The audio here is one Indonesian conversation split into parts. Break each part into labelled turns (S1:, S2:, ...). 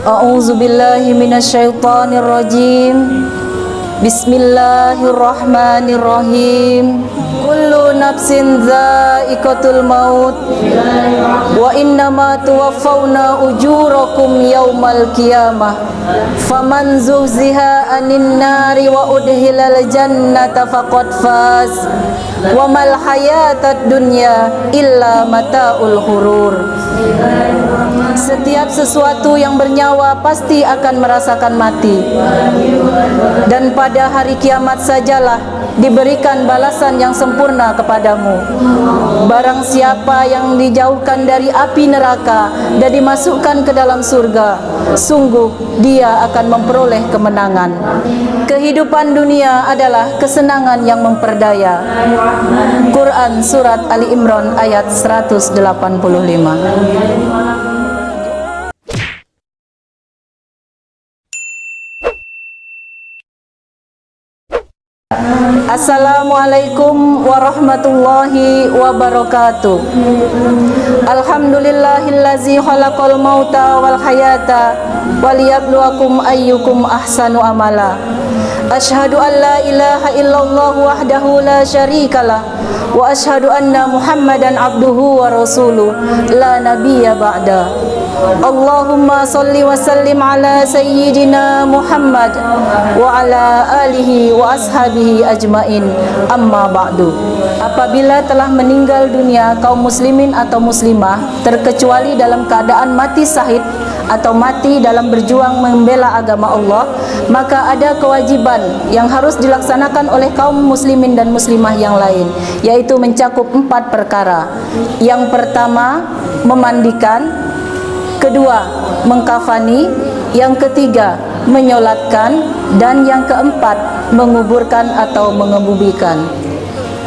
S1: A'udzu billahi minasyaitonir rajim. Bismillahirrahmanirrahim. Kullu nafsin dha'iqatul maut wa innama tuwaffawna ujurakum yaumal qiyamah. Faman zuhziha 'anil nari wa udkhilal jannata faqad faz. Wa mal hayatad dunya illa mataul ghurur. Setiap sesuatu yang bernyawa pasti akan merasakan mati. Dan pada hari kiamat sajalah diberikan balasan yang sempurna kepadamu. Barang siapa yang dijauhkan dari api neraka dan dimasukkan ke dalam surga, sungguh dia akan memperoleh kemenangan. Kehidupan dunia adalah kesenangan yang memperdaya. Quran Surat Ali Imran ayat 185. Assalamualaikum warahmatullahi wabarakatuh. Alhamdulillahillazi khalaqal mauta wal hayata waliyabluwakum ayyukum ahsanu amala. Asyhadu an la ilaha illallah wahdahu la syarikalah wa asyhadu anna Muhammadan abduhu wa rasuluh la nabiyya ba'da. Allahumma salli wa sallim ala sayyidina Muhammad wa ala alihi wa ashabihi ajmain, amma ba'du. Apabila telah meninggal dunia kaum muslimin atau muslimah, terkecuali dalam keadaan mati syahid atau mati dalam berjuang membela agama Allah, maka ada kewajiban yang harus dilaksanakan oleh kaum muslimin dan muslimah yang lain, yaitu mencakup 4 perkara. Yang pertama, memandikan. Kedua, mengkafani. Yang ketiga, menyolatkan. Dan yang keempat, menguburkan atau mengebumikan.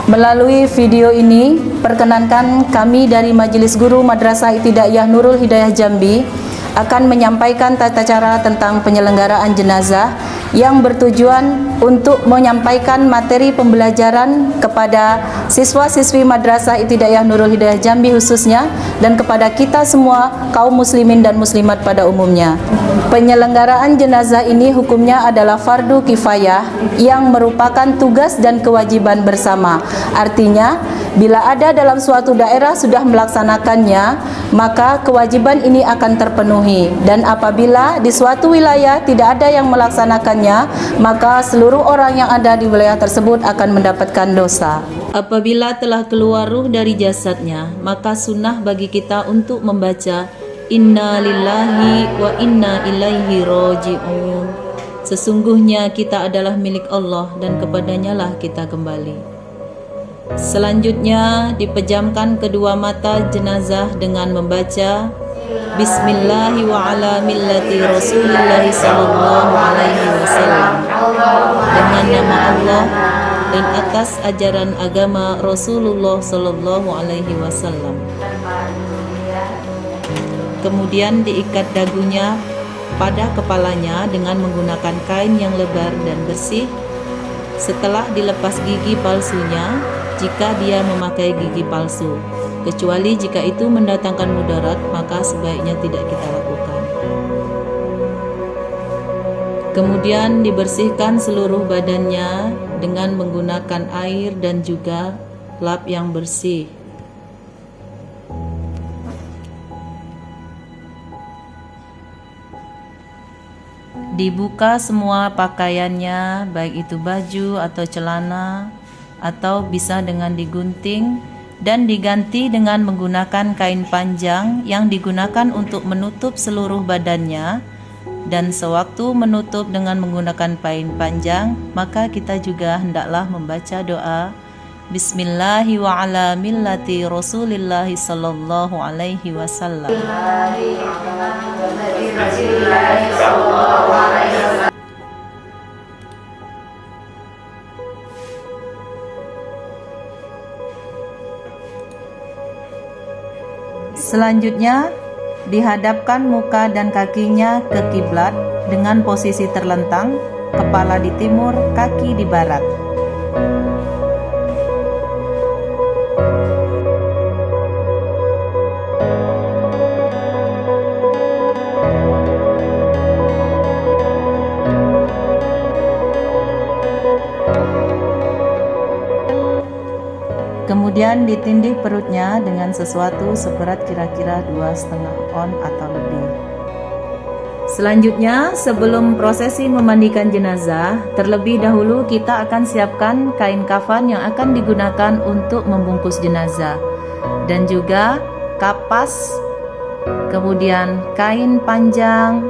S1: Melalui video ini, perkenankan kami dari Majelis Guru Madrasah Ibtidaiyah Nurul Hidayah Jambi akan menyampaikan tata cara tentang penyelenggaraan jenazah yang bertujuan untuk menyampaikan materi pembelajaran kepada siswa-siswi Madrasah Ibtidaiyah Nurul Hidayah Jambi khususnya, dan kepada kita semua kaum muslimin dan muslimat pada umumnya. Penyelenggaraan jenazah ini hukumnya adalah fardu kifayah yang merupakan tugas dan kewajiban bersama. Artinya, bila ada dalam suatu daerah sudah melaksanakannya, maka kewajiban ini akan terpenuhi. Dan apabila di suatu wilayah tidak ada yang melaksanakannya, maka seluruh orang yang ada di wilayah tersebut akan mendapatkan dosa. Apabila telah keluar ruh dari jasadnya, maka sunnah bagi kita untuk membaca Inna lillahi wa inna ilaihi raji'un. Sesungguhnya kita adalah milik Allah dan kepadanya lah kita kembali. Selanjutnya dipejamkan kedua mata jenazah dengan membaca Bismillahi wa ala millati Rasulillahi sallallahu alaihi wasallam, dengan nama Allah dan atas ajaran agama Rasulullah sallallahu alaihi wasallam. Kemudian diikat dagunya pada kepalanya dengan menggunakan kain yang lebar dan bersih. Setelah dilepas gigi palsunya, jika dia memakai gigi palsu, kecuali jika itu mendatangkan mudarat, maka sebaiknya tidak kita lakukan. Kemudian dibersihkan seluruh badannya dengan menggunakan air dan juga lap yang bersih. Dibuka semua pakaiannya, baik itu baju atau celana, atau bisa dengan digunting, dan diganti dengan menggunakan kain panjang yang digunakan untuk menutup seluruh badannya. Dan sewaktu menutup dengan menggunakan kain panjang, maka kita juga hendaklah membaca doa Bismillahi wa ala millati Rasulillahi sallallahu alaihi wasallam. Selanjutnya, dihadapkan muka dan kakinya ke kiblat dengan posisi terlentang, kepala di timur, kaki di barat. Kemudian ditindih perutnya dengan sesuatu seberat kira-kira 2,5 on atau lebih. Selanjutnya, sebelum prosesi memandikan jenazah, terlebih dahulu kita akan siapkan kain kafan yang akan digunakan untuk membungkus jenazah, dan juga kapas, kemudian kain panjang.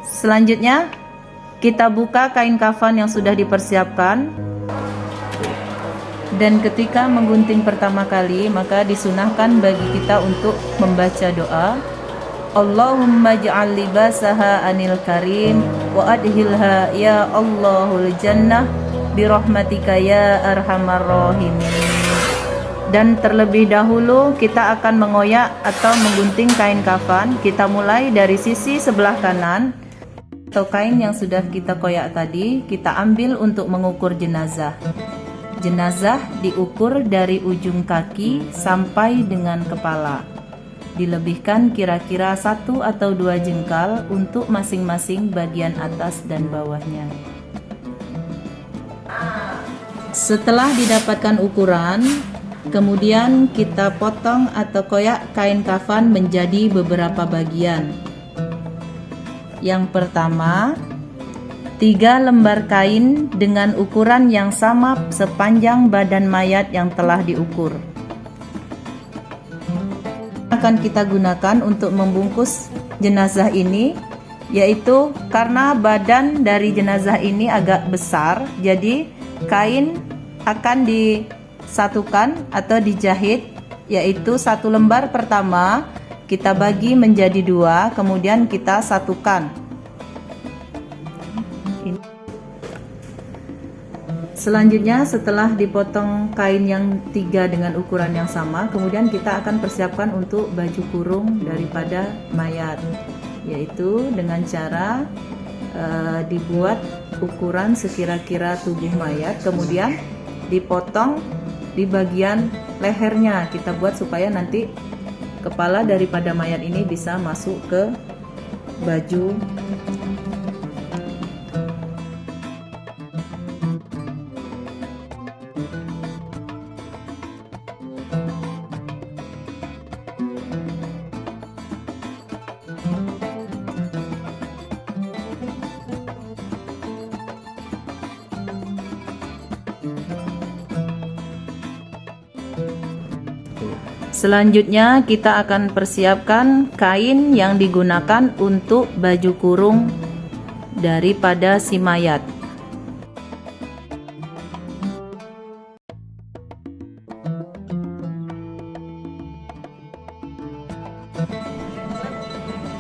S1: Selanjutnya, kita buka kain kafan yang sudah dipersiapkan, dan ketika menggunting pertama kali maka disunahkan bagi kita untuk membaca doa, Allahumma ja'al libasaha anil karim wa adhilha ya Allahul jannah birahmatika ya arhamar rahimin. Dan terlebih dahulu kita akan mengoyak atau menggunting kain kafan. Kita mulai dari sisi sebelah kanan atau kain yang sudah kita koyak tadi, kita ambil untuk mengukur jenazah. Jenazah diukur dari ujung kaki sampai dengan kepala. Dilebihkan kira-kira 1 atau 2 jengkal untuk masing-masing bagian atas dan bawahnya. Setelah didapatkan ukuran, kemudian kita potong atau koyak kain kafan menjadi beberapa bagian. Yang pertama, 3 lembar kain dengan ukuran yang sama sepanjang badan mayat yang telah diukur. Akan kita gunakan untuk membungkus jenazah ini, yaitu karena badan dari jenazah ini agak besar, jadi kain akan disatukan atau dijahit, yaitu 1 lembar pertama kita bagi menjadi 2, kemudian kita satukan. Selanjutnya, setelah dipotong kain yang 3 dengan ukuran yang sama, kemudian kita akan persiapkan untuk baju kurung daripada mayat, yaitu dengan cara dibuat ukuran sekira-kira tubuh mayat, kemudian dipotong di bagian lehernya. Kita buat supaya nanti kepala daripada mayat ini bisa masuk ke baju. Selanjutnya kita akan persiapkan kain yang digunakan untuk baju kurung daripada si mayat.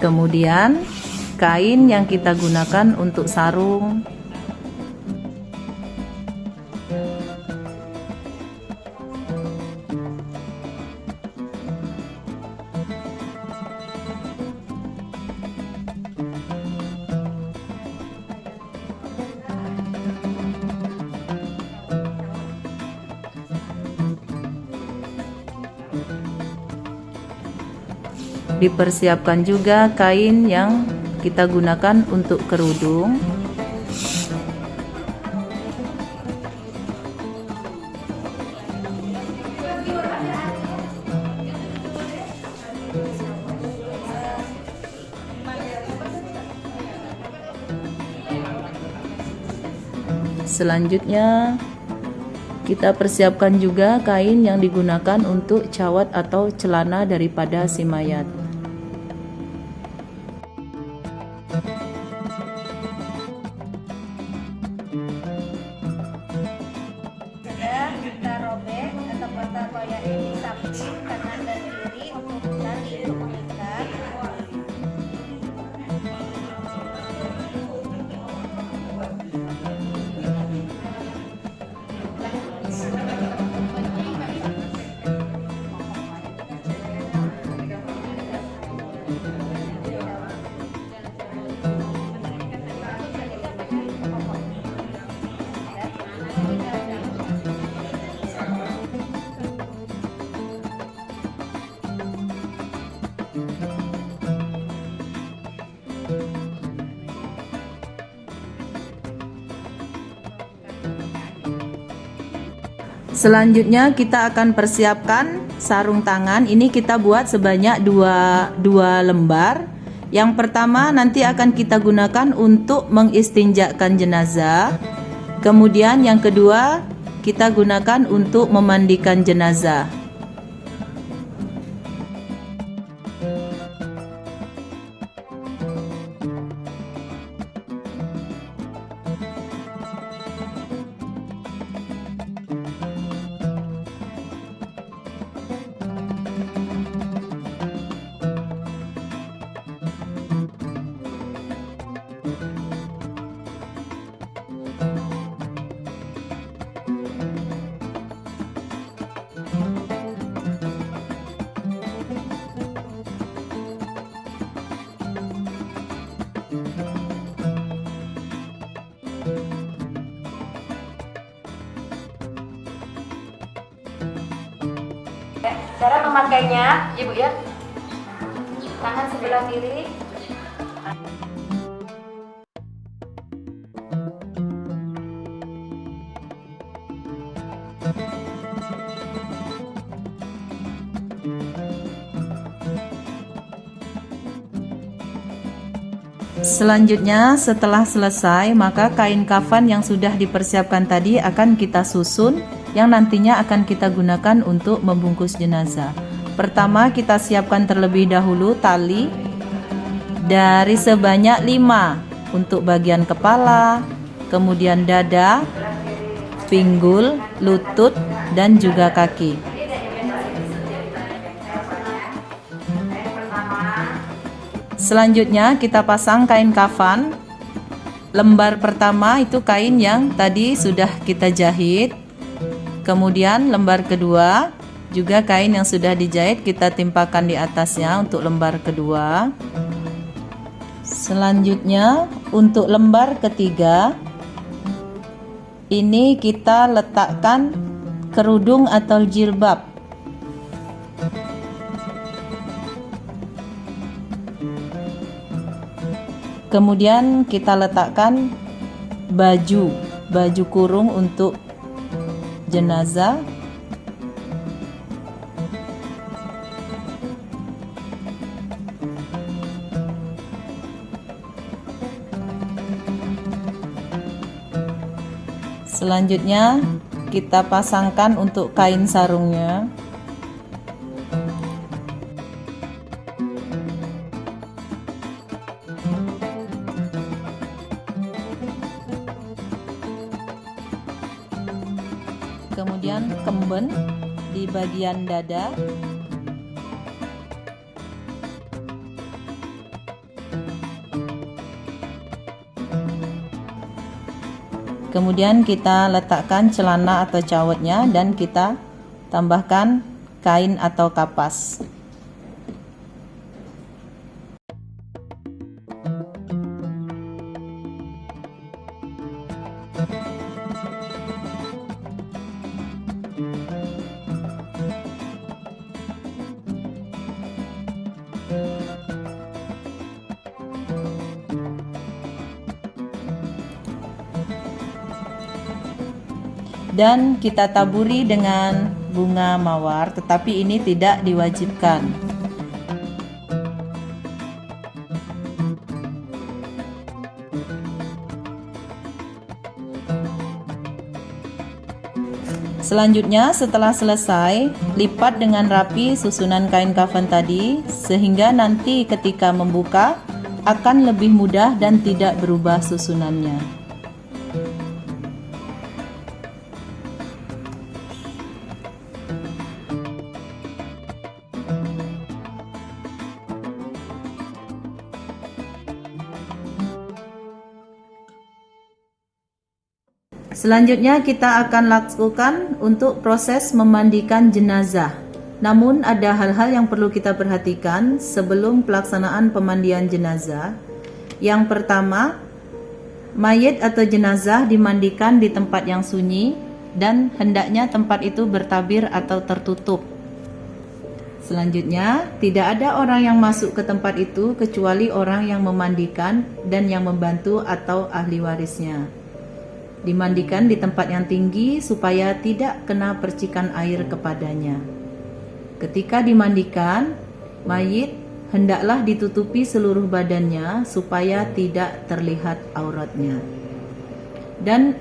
S1: Kemudian kain yang kita gunakan untuk sarung. Dipersiapkan juga kain yang kita gunakan untuk kerudung. Selanjutnya kita persiapkan juga kain yang digunakan untuk cawat atau celana daripada si mayat.
S2: Kita robek atau kita koyak ini samping kanan dan kiri untuk tali untuk mengikat.
S1: Selanjutnya kita akan persiapkan sarung tangan. Ini kita buat sebanyak dua lembar. Yang pertama nanti akan kita gunakan untuk mengistinjakan jenazah. Kemudian yang kedua kita gunakan untuk memandikan jenazah.
S2: Cara memakainya, Ibu ya. Tangan sebelah kiri.
S1: Selanjutnya setelah selesai, maka kain kafan yang sudah dipersiapkan tadi akan kita susun, yang nantinya akan kita gunakan untuk membungkus jenazah. Pertama kita siapkan terlebih dahulu tali dari sebanyak 5 untuk bagian kepala, kemudian dada, pinggul, lutut, dan juga kaki. Selanjutnya kita pasang kain kafan. Lembar pertama itu kain yang tadi sudah kita jahit. Kemudian lembar kedua juga kain yang sudah dijahit kita timpakan di atasnya untuk lembar kedua. Selanjutnya untuk lembar ketiga ini kita letakkan kerudung atau jilbab. Kemudian kita letakkan baju kurung untuk jenazah. Selanjutnya kita pasangkan untuk kain sarungnya. Kemudian kemben di bagian dada. Kemudian kita letakkan celana atau cawatnya dan kita tambahkan kain atau kapas. Dan kita taburi dengan bunga mawar, tetapi ini tidak diwajibkan. Selanjutnya setelah selesai, lipat dengan rapi susunan kain kafan tadi sehingga nanti ketika membuka akan lebih mudah dan tidak berubah susunannya. Selanjutnya kita akan lakukan untuk proses memandikan jenazah. Namun ada hal-hal yang perlu kita perhatikan sebelum pelaksanaan pemandian jenazah. Yang pertama, mayit atau jenazah dimandikan di tempat yang sunyi dan hendaknya tempat itu bertabir atau tertutup. Selanjutnya, tidak ada orang yang masuk ke tempat itu kecuali orang yang memandikan dan yang membantu atau ahli warisnya. Dimandikan di tempat yang tinggi supaya tidak kena percikan air kepadanya. Ketika dimandikan, mayit hendaklah ditutupi seluruh badannya supaya tidak terlihat auratnya. Dan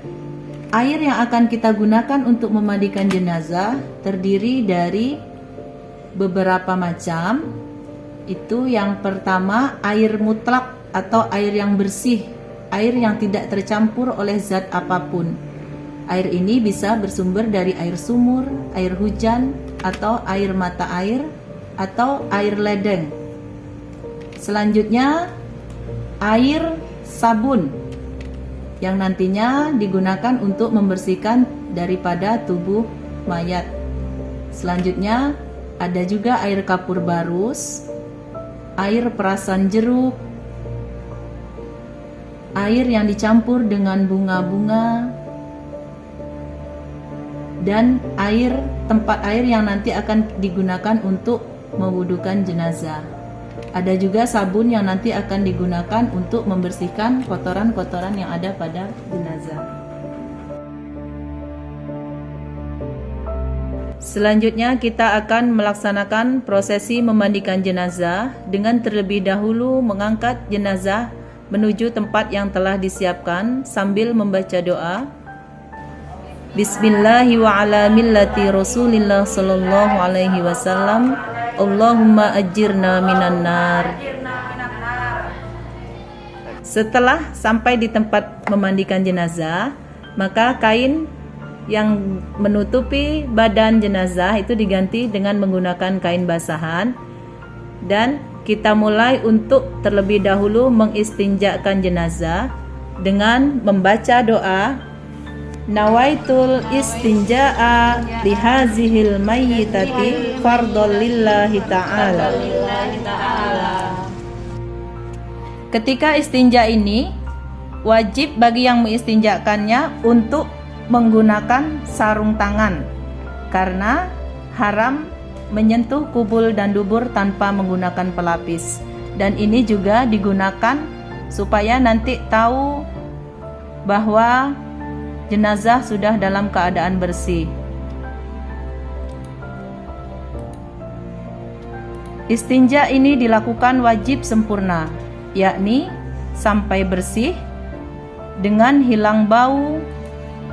S1: air yang akan kita gunakan untuk memandikan jenazah terdiri dari beberapa macam. Itu yang pertama, air mutlak atau air yang bersih, air yang tidak tercampur oleh zat apapun. Air ini bisa bersumber dari air sumur, air hujan, atau air mata air, atau air ledeng. Selanjutnya, air sabun yang nantinya digunakan untuk membersihkan daripada tubuh mayat. Selanjutnya, ada juga air kapur barus, air perasan jeruk, air yang dicampur dengan bunga-bunga, dan tempat air yang nanti akan digunakan untuk mewudukan jenazah. Ada juga sabun yang nanti akan digunakan untuk membersihkan kotoran-kotoran yang ada pada jenazah. Selanjutnya kita akan melaksanakan prosesi memandikan jenazah dengan terlebih dahulu mengangkat jenazah menuju tempat yang telah disiapkan sambil membaca doa. Bismillahi wa ala millati Rasulillah sallallahu alaihi wasallam. Allahumma ajirna minan nar. Setelah sampai di tempat memandikan jenazah, maka kain yang menutupi badan jenazah itu diganti dengan menggunakan kain basahan, dan kita mulai untuk terlebih dahulu mengistinjakan jenazah dengan membaca doa Nawaitul istinja'a lihazihil mayyitati fardhol lillahi ta'ala. Ketika istinja ini wajib bagi yang mengistinjakannya untuk menggunakan sarung tangan, karena haram menyentuh kubul dan dubur tanpa menggunakan pelapis. Dan ini juga digunakan supaya nanti tahu bahwa jenazah sudah dalam keadaan bersih. Istinja ini dilakukan wajib sempurna, yakni sampai bersih dengan hilang bau,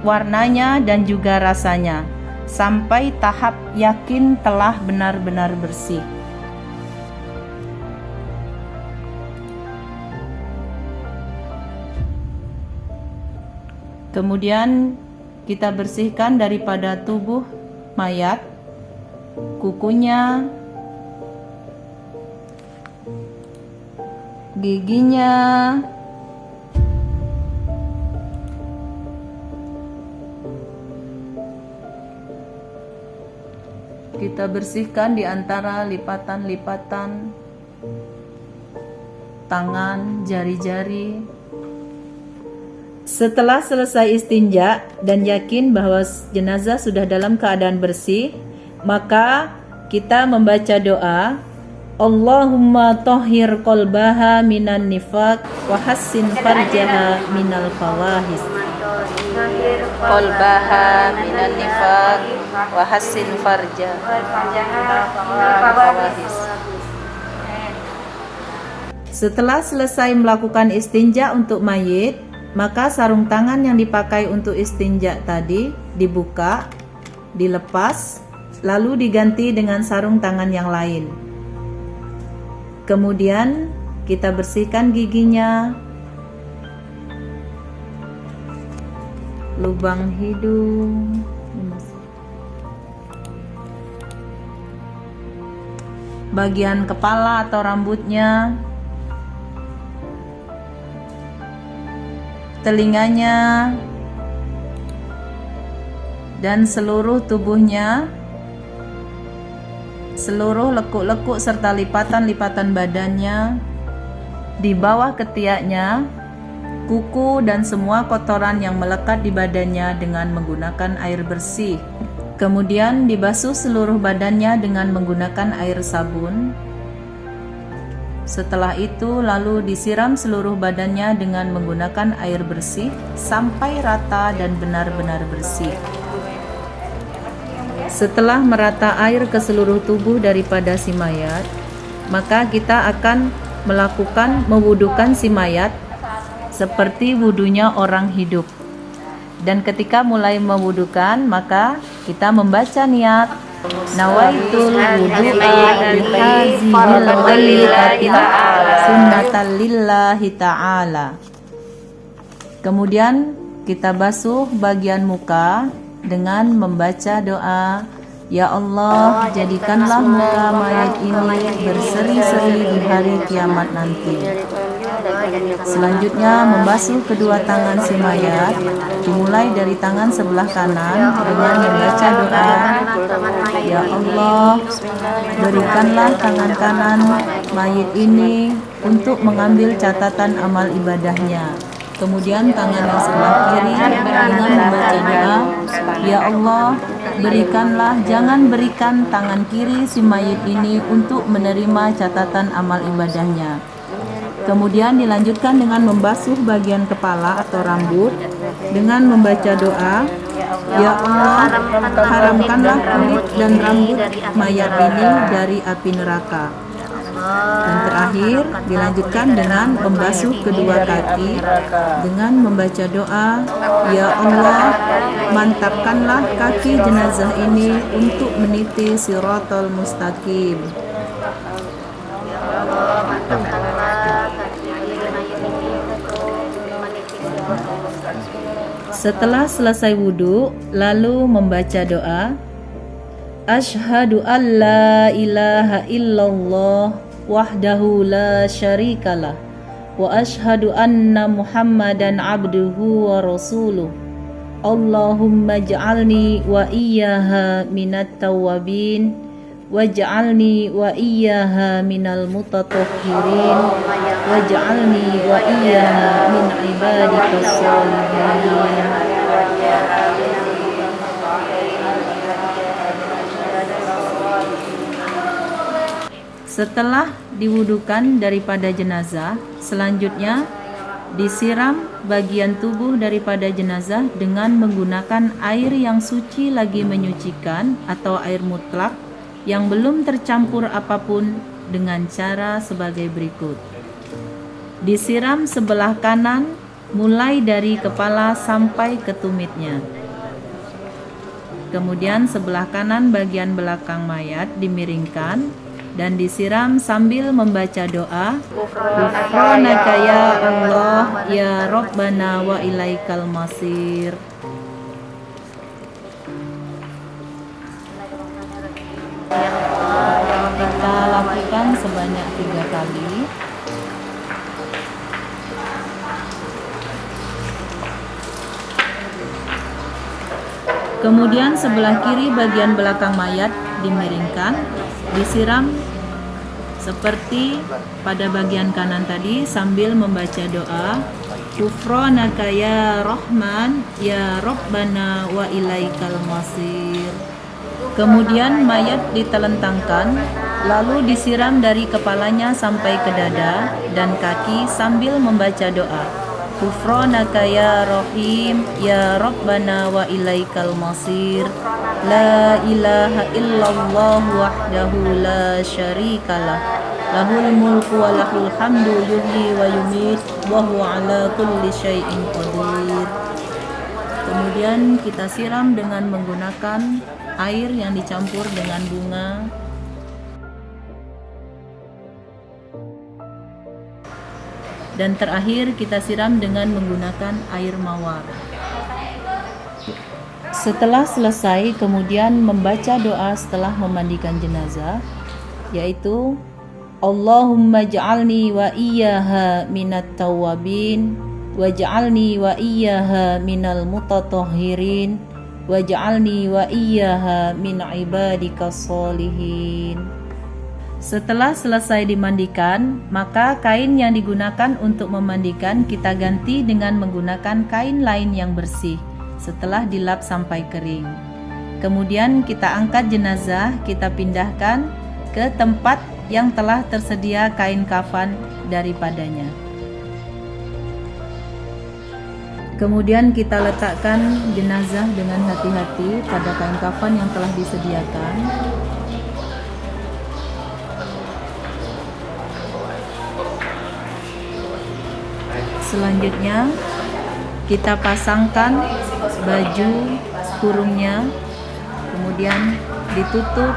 S1: warnanya dan juga rasanya, sampai tahap yakin telah benar-benar bersih. Kemudian kita bersihkan daripada tubuh mayat, kukunya, giginya, kita bersihkan di antara lipatan-lipatan tangan, jari-jari. Setelah selesai istinja dan yakin bahwa jenazah sudah dalam keadaan bersih, maka kita membaca doa, Allahumma tahhir qalbaha minan nifaq wa hassin farjaha minal fawahis. Qalbaha minan nifaq wa hassin farjaha minal fawahis. Setelah selesai melakukan istinja untuk mayit, maka sarung tangan yang dipakai untuk istinja tadi dibuka, dilepas, lalu diganti dengan sarung tangan yang lain. Kemudian kita bersihkan giginya, lubang hidung, bagian kepala atau rambutnya, telinganya, dan seluruh tubuhnya, seluruh lekuk-lekuk serta lipatan-lipatan badannya, di bawah ketiaknya, kuku dan semua kotoran yang melekat di badannya dengan menggunakan air bersih. Kemudian dibasuh seluruh badannya dengan menggunakan air sabun. Setelah itu lalu disiram seluruh badannya dengan menggunakan air bersih sampai rata dan benar-benar bersih. Setelah merata air ke seluruh tubuh daripada si mayat, maka kita akan melakukan mewudukan si mayat seperti wudunya orang hidup. Dan ketika mulai mewudukan, maka kita membaca niat nawaitul wudu'a bihazihil mayyitatin sunnatan lillahi ta'ala. Kemudian kita basuh bagian muka dengan membaca doa, Ya Allah, jadikanlah muka mayat ini berseri-seri di hari kiamat nanti. Selanjutnya membasuh kedua tangan si mayat, dimulai dari tangan sebelah kanan dengan membaca doa, Ya Allah, berikanlah tangan kanan mayit ini untuk mengambil catatan amal ibadahnya. Kemudian tangan yang sebelah kiri dengan membaca doa, Ya Allah, jangan berikan tangan kiri si mayit ini untuk menerima catatan amal ibadahnya. Kemudian dilanjutkan dengan membasuh bagian kepala atau rambut dengan membaca doa, Ya Allah, haramkanlah kulit dan rambut mayat ini dari api neraka. Dan terakhir dilanjutkan dengan membasuh kedua kaki dengan membaca doa, Ya Allah, mantapkanlah kaki jenazah ini untuk meniti Shiratal Mustaqim. Setelah selesai wudhu, lalu membaca doa, Asyhadu an la ilaha illallah wahdahu la syarikalah wa asyhadu anna Muhammadan abduhu wa rasuluh. Allahumma ja'alni wa iyyaha minat tawwabin waj'alni wa iyyaha minal mutatahhirin waj'alni wa iyyaha min ibadikas sholihin. Setelah diwudukan daripada jenazah, selanjutnya disiram bagian tubuh daripada jenazah dengan menggunakan air yang suci lagi menyucikan atau air mutlak yang belum tercampur apapun dengan cara sebagai berikut. Disiram sebelah kanan mulai dari kepala sampai ke tumitnya. Kemudian sebelah kanan bagian belakang mayat dimiringkan dan disiram sambil membaca doa, Ghufranaka ya Allah ya Rabbana wa ilaikal masir. Kita lakukan sebanyak 3 kali. Kemudian sebelah kiri bagian belakang mayat dimiringkan, disiram seperti pada bagian kanan tadi sambil membaca doa, Ghufranaka ya Rahman ya Rabbana wa ilaikal masir. Kemudian mayat ditelentangkan, lalu disiram dari kepalanya sampai ke dada dan kaki sambil membaca doa, Ghufranaka ya Rahim ya Rabbana wa ilaikal masir. La ilaha illallah wahdahu la syarikalah lahul mulku wa lahul hamdu yuhyi wa yumit wa huwa ala kulli syai'in qadir. Kemudian kita siram dengan menggunakan air yang dicampur dengan bunga. Dan terakhir kita siram dengan menggunakan air mawar. Setelah selesai, kemudian membaca doa setelah memandikan jenazah, yaitu Allahumma ja'alni wa iyyaha minat tawwabin waj'alni wa iyyaha minal mutatahhirin waj'alni wa iyyaha min ibadikas sholihin. Setelah selesai dimandikan, maka kain yang digunakan untuk memandikan kita ganti dengan menggunakan kain lain yang bersih setelah dilap sampai kering. Kemudian kita angkat jenazah, kita pindahkan ke tempat yang telah tersedia kain kafan daripadanya. Kemudian kita letakkan jenazah dengan hati-hati pada kain kafan yang telah disediakan. Selanjutnya kita pasangkan baju kurungnya, kemudian ditutup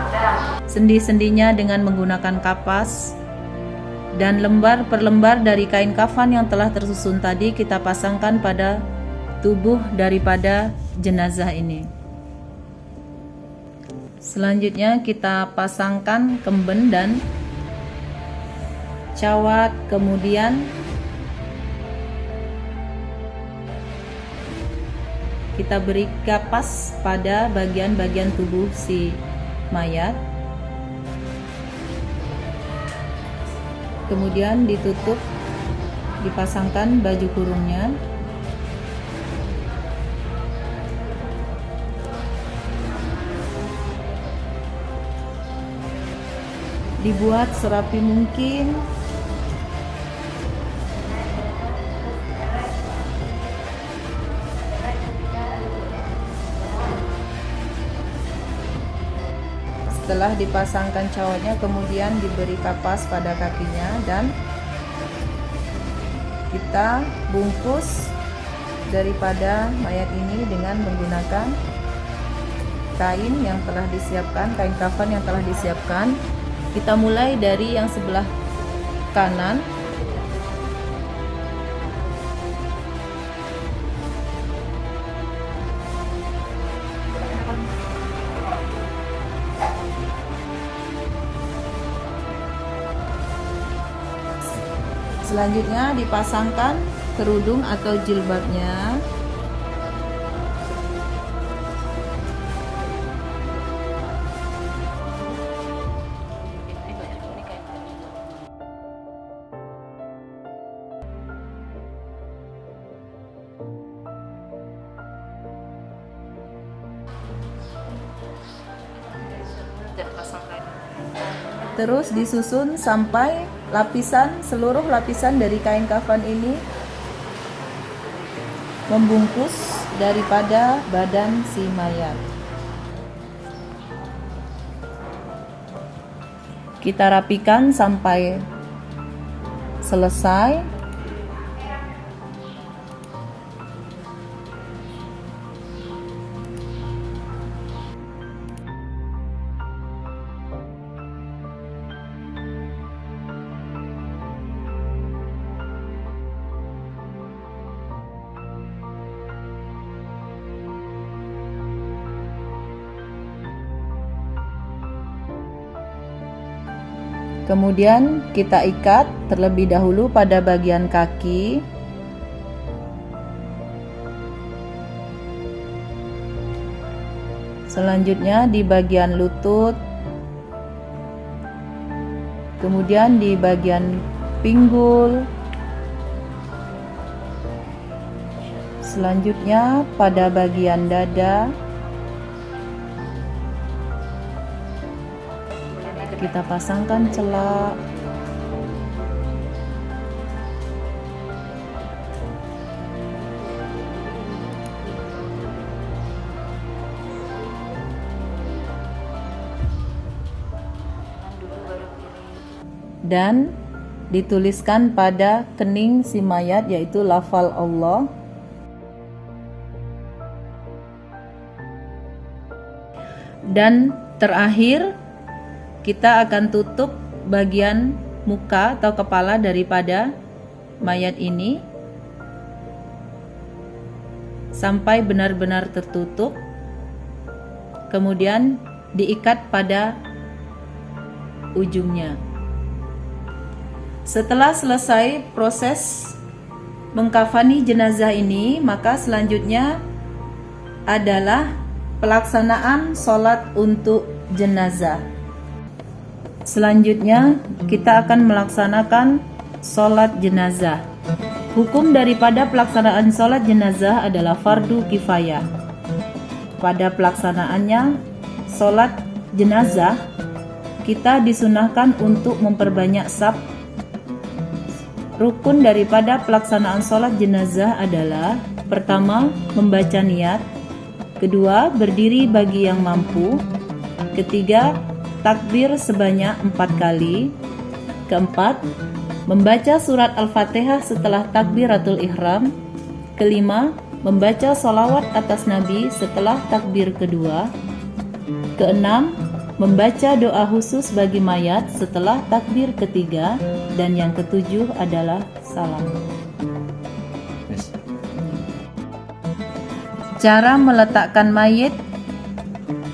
S1: sendi-sendinya dengan menggunakan kapas, dan lembar per lembar dari kain kafan yang telah tersusun tadi kita pasangkan pada tubuh daripada jenazah ini. Selanjutnya kita pasangkan kemben dan cawat, kemudian kita beri kapas pada bagian-bagian tubuh si mayat. Kemudian ditutup, dipasangkan baju kurungnya. Dibuat serapi mungkin. Setelah dipasangkan cawatnya, kemudian diberi kapas pada kakinya dan kita bungkus daripada mayat ini dengan menggunakan kain yang telah disiapkan, kain kafan yang telah disiapkan. Kita mulai dari yang sebelah kanan. Selanjutnya dipasangkan kerudung atau jilbabnya. Terus disusun sampai seluruh lapisan dari kain kafan ini membungkus daripada badan si mayat. Kita rapikan sampai selesai. Kemudian kita ikat terlebih dahulu pada bagian kaki. Selanjutnya di bagian lutut. Kemudian di bagian pinggul. Selanjutnya pada bagian dada. Kita pasangkan celak. Dan dituliskan pada kening si mayat, yaitu lafal Allah. Dan terakhir kita akan tutup bagian muka atau kepala daripada mayat ini sampai benar-benar tertutup. Kemudian diikat pada ujungnya. Setelah selesai proses mengkafani jenazah ini, maka selanjutnya adalah pelaksanaan sholat untuk jenazah. Selanjutnya kita akan melaksanakan sholat jenazah. Hukum daripada pelaksanaan sholat jenazah adalah fardu kifayah. Pada pelaksanaannya sholat jenazah kita disunahkan untuk memperbanyak saf. Rukun daripada pelaksanaan sholat jenazah adalah: pertama, membaca niat; kedua, berdiri bagi yang mampu; ketiga, takbir sebanyak 4 kali; keempat, membaca surat Al-Fatihah setelah takbiratul ihram; kelima, membaca sholawat atas Nabi setelah takbir kedua; keenam, membaca doa khusus bagi mayat setelah takbir ketiga; dan yang ketujuh adalah salam. Cara meletakkan mayit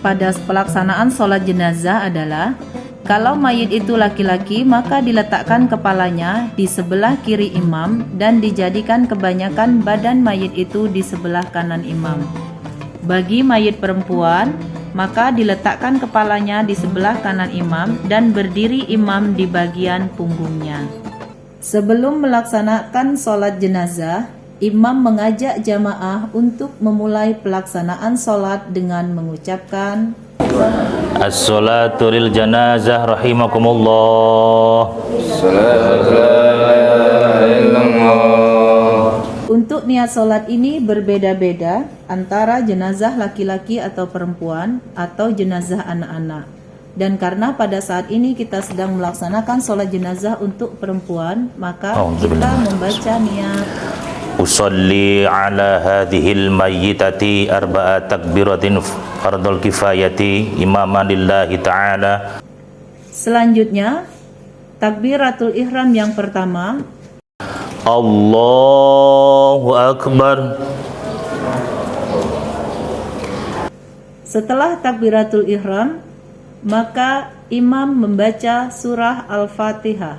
S1: pada pelaksanaan sholat jenazah adalah: kalau mayit itu laki-laki, maka diletakkan kepalanya di sebelah kiri imam dan dijadikan kebanyakan badan mayit itu di sebelah kanan imam. Bagi mayit perempuan, maka diletakkan kepalanya di sebelah kanan imam dan berdiri imam di bagian punggungnya. Sebelum melaksanakan sholat jenazah, imam mengajak jamaah untuk memulai pelaksanaan sholat dengan mengucapkan
S3: As-salatu lil janazah rahimakumullah.
S1: Untuk niat sholat ini berbeda-beda antara jenazah laki-laki atau perempuan atau jenazah anak-anak. Dan karena pada saat ini kita sedang melaksanakan sholat jenazah untuk perempuan, maka kita membaca niat
S3: Usalli ala hadhil mayyitati arba'a takbiratin fardul kifayati imaman lillahi ta'ala.
S1: Selanjutnya, takbiratul ihram yang pertama,
S3: Allahu Akbar.
S1: Setelah takbiratul ihram, maka imam membaca surah Al-Fatihah.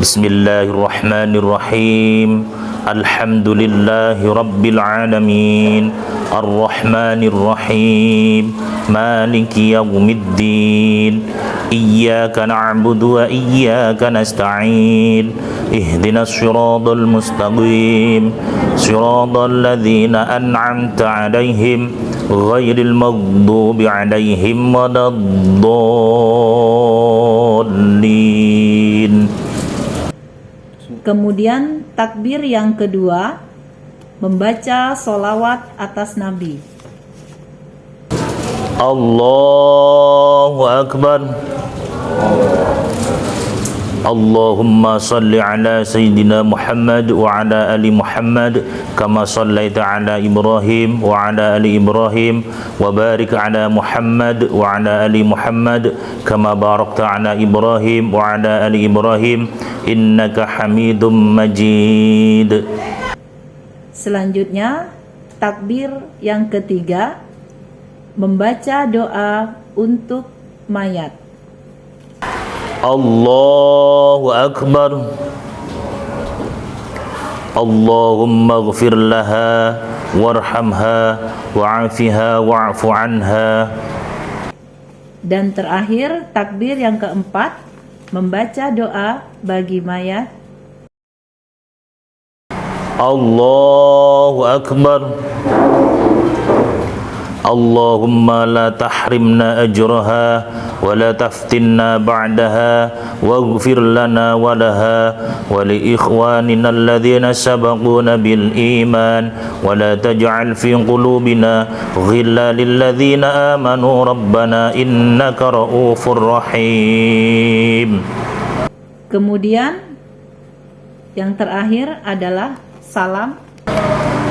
S3: Bismillahirrahmanirrahim. Alhamdulillahi rabbil alamin. Ar-Rahmanir Rahim. Maliki yaumiddin. Iyyaka na'budu wa iyyaka nasta'in. Ihdinas siratal mustaqim. Siratal ladzina an'amta 'alaihim ghairil maghdubi 'alaihim waladdallin.
S1: Kemudian takbir yang kedua, membaca sholawat atas Nabi.
S3: Allahu Akbar. Allahumma salli ala Sayyidina Muhammad wa ala ali Muhammad kama sallaita ala Ibrahim wa ala ali Ibrahim wa barik ala Muhammad wa ala ali Muhammad kama barakta ala Ibrahim wa ala ali Ibrahim innaka Hamidum Majid.
S1: Selanjutnya, takbir yang ketiga, membaca doa untuk mayat.
S3: Allahu Akbar. Allahumma ighfir laha warhamha wa'afiha wa'fu anha.
S1: Dan terakhir, takbir yang keempat, membaca doa bagi mayat.
S3: Allahu Akbar. Allahumma la tahrimna ajraha wa la taftinna ba'daha waghfir lana wa laha wa li ikhwanina alladhina sabaquna bil iman wa la taj'al fi qulubina ghillan lil ladzina amanu rabbana innaka ra'ufur rahim.
S1: Kemudian yang terakhir adalah salam.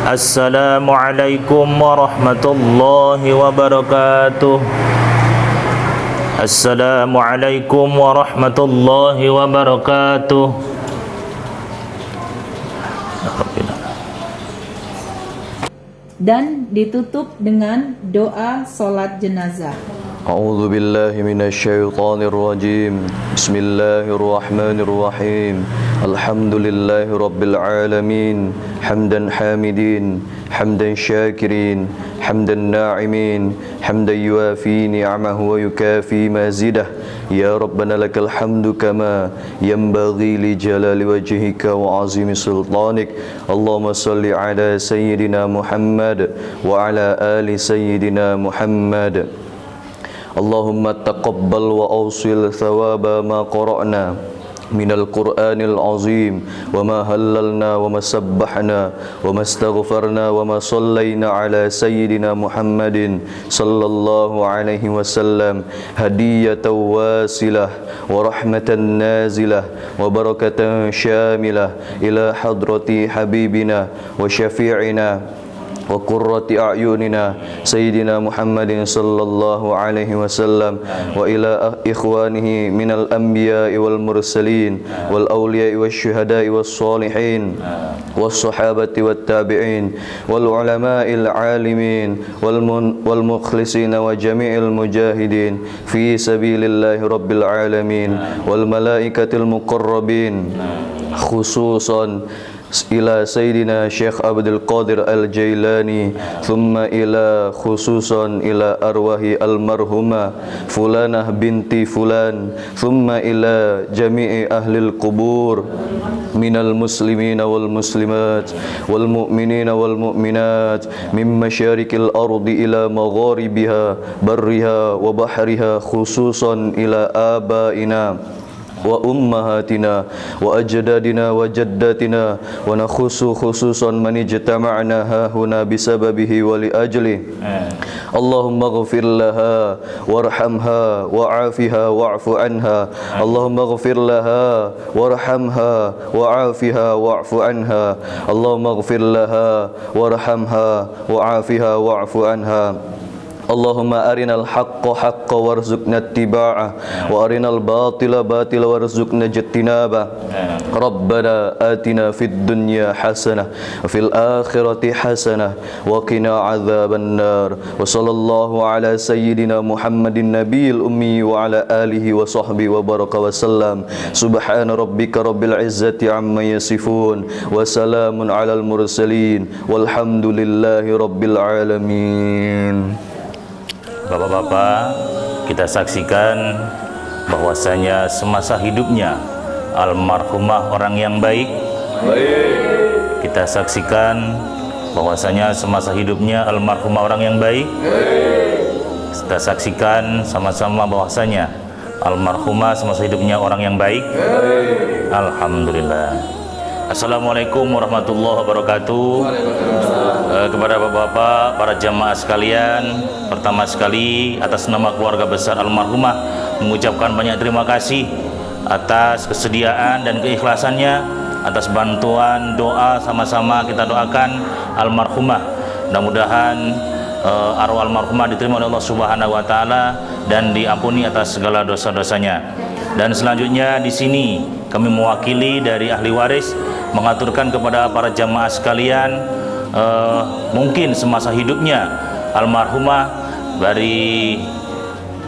S3: Assalamualaikum warahmatullahi wabarakatuh. Assalamualaikum warahmatullahi wabarakatuh.
S1: Dan ditutup dengan doa sholat jenazah.
S4: أعوذ بالله من الشيطان الرجيم بسم الله الرحمن الرحيم الحمد لله رب العالمين حمدا حامدين حمدا شاكرين حمدا ناعمين حمدا يوافي نعمه ويكافي مزيده يا ربنا لك الحمد كما ينبغي لجلال وجهك وعظيم سلطانك اللهم صل على سيدنا محمد وعلى آل سيدنا محمد Allahumma taqabbal wa awsil thawaba ma qara'na من القرآن العظيم وما هللنا وما سبحنا وما استغفرنا وما صلينا على سيدنا محمد صلى الله عليه وسلم هدية واصلة ورحمة نازلة وبركة شاملة إلى حضرة حبيبنا وشفيعنا وقرة أعيننا سيدنا محمد صلى الله عليه وسلم وإلى إخوانه من الأنبياء والمرسلين والأولياء والشهداء والصالحين والصحابة والتابعين والعلماء العالمين والمخلصين وجميع المجاهدين في سبيل الله رب العالمين والملائكة المقربين خصوصا إلى سيدنا شيخ عبد القادر الجيلاني ثم إلى خصوصا إلى أرواح المرحومة فلانة بنت فلان ثم إلى جميع أهل القبور من المسلمين والمسلمات والمؤمنين والمؤمنات من مشارق الأرض إلى مغاربها برها وبحرها خصوصا إلى آبائنا وأمهاتنا وأجدادنا وجداتنا ونخص خصوصا من اجتمعنا ها هنا بسببه ولأجله اللهم اغفر لها وارحمها وعافها واعف عنها اللهم اغفر لها وارحمها وعافها واعف عنها اللهم اغفر لها وارحمها وعافها واعف عنها اللهم أرنا الحق حقا وارزقنا اتباعه وأرنا الباطل باطلا وارزقنا اجتنابه ربنا آتنا في الدنيا حسنة وفي الآخرة حسنة وقنا عذاب النار وصلى الله على سيدنا محمد النبي الأمي وعلى آله وصحبه وبارك وسلم سبحان ربك رب العزة عما يصفون وسلام على المرسلين والحمد لله رب العالمين.
S3: Bapak-bapak, kita saksikan bahwasanya semasa hidupnya almarhumah orang yang baik. Kita saksikan bahwasanya semasa hidupnya almarhumah orang yang baik. Kita saksikan sama-sama bahwasanya almarhumah semasa hidupnya orang yang baik. Alhamdulillah. Assalamualaikum warahmatullahi wabarakatuh. Kepada bapak-bapak, para jamaah sekalian, pertama sekali atas nama keluarga besar almarhumah mengucapkan banyak terima kasih atas kesediaan dan keikhlasannya, atas bantuan doa, sama-sama kita doakan almarhumah. Mudah-mudahan arwah almarhumah diterima oleh Allah Subhanahu wa taala dan diampuni atas segala dosa-dosanya. Dan selanjutnya di sini kami mewakili dari ahli waris mengaturkan kepada para jamaah sekalian, mungkin semasa hidupnya almarhumah dari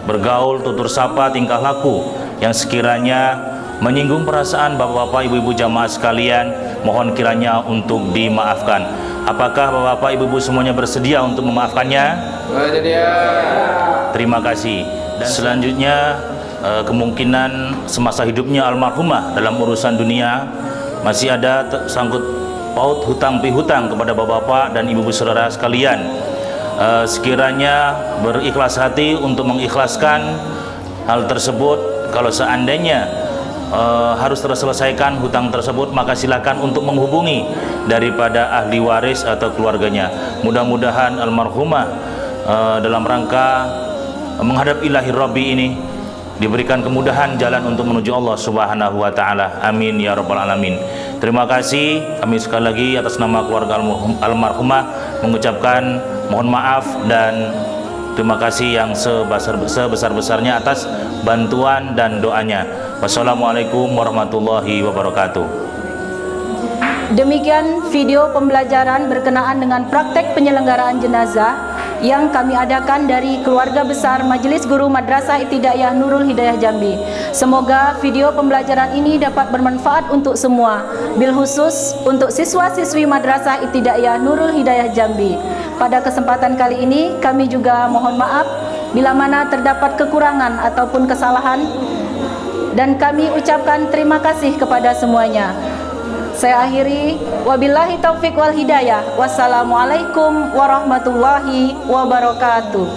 S3: bergaul, tutur sapa, tingkah laku yang sekiranya menyinggung perasaan bapak-bapak, ibu-ibu jamaah sekalian, mohon kiranya untuk dimaafkan. Apakah bapak-bapak, ibu-ibu semuanya bersedia untuk memaafkannya? Terima kasih. Dan selanjutnya kemungkinan semasa hidupnya almarhumah dalam urusan dunia masih ada sangkut paut hutang pihutang kepada bapak-bapak dan ibu-ibu saudara sekalian. Sekiranya berikhlas hati untuk mengikhlaskan hal tersebut. Kalau seandainya harus terselesaikan hutang tersebut, maka silakan untuk menghubungi daripada ahli waris atau keluarganya. Mudah-mudahan almarhumah dalam rangka menghadap ilahi Rabbi ini diberikan kemudahan jalan untuk menuju Allah Subhanahu wa taala. Amin ya rabbal alamin. Terima kasih. Kami sekali lagi atas nama keluarga almarhumah mengucapkan mohon maaf dan terima kasih yang sebesar-besarnya atas bantuan dan doanya. Wassalamualaikum warahmatullahi wabarakatuh.
S1: Demikian video pembelajaran berkenaan dengan praktek penyelenggaraan jenazah yang kami adakan dari keluarga besar Majelis Guru Madrasah Ibtidaiyah Nurul Hidayah Jambi. Semoga video pembelajaran ini dapat bermanfaat untuk semua, bil khusus untuk siswa-siswi Madrasah Ibtidaiyah Nurul Hidayah Jambi. Pada kesempatan kali ini kami juga mohon maaf bila mana terdapat kekurangan ataupun kesalahan, dan kami ucapkan terima kasih kepada semuanya. Saya akhiri, wabillahi taufik wal hidayah. Wassalamualaikum warahmatullahi wabarakatuh.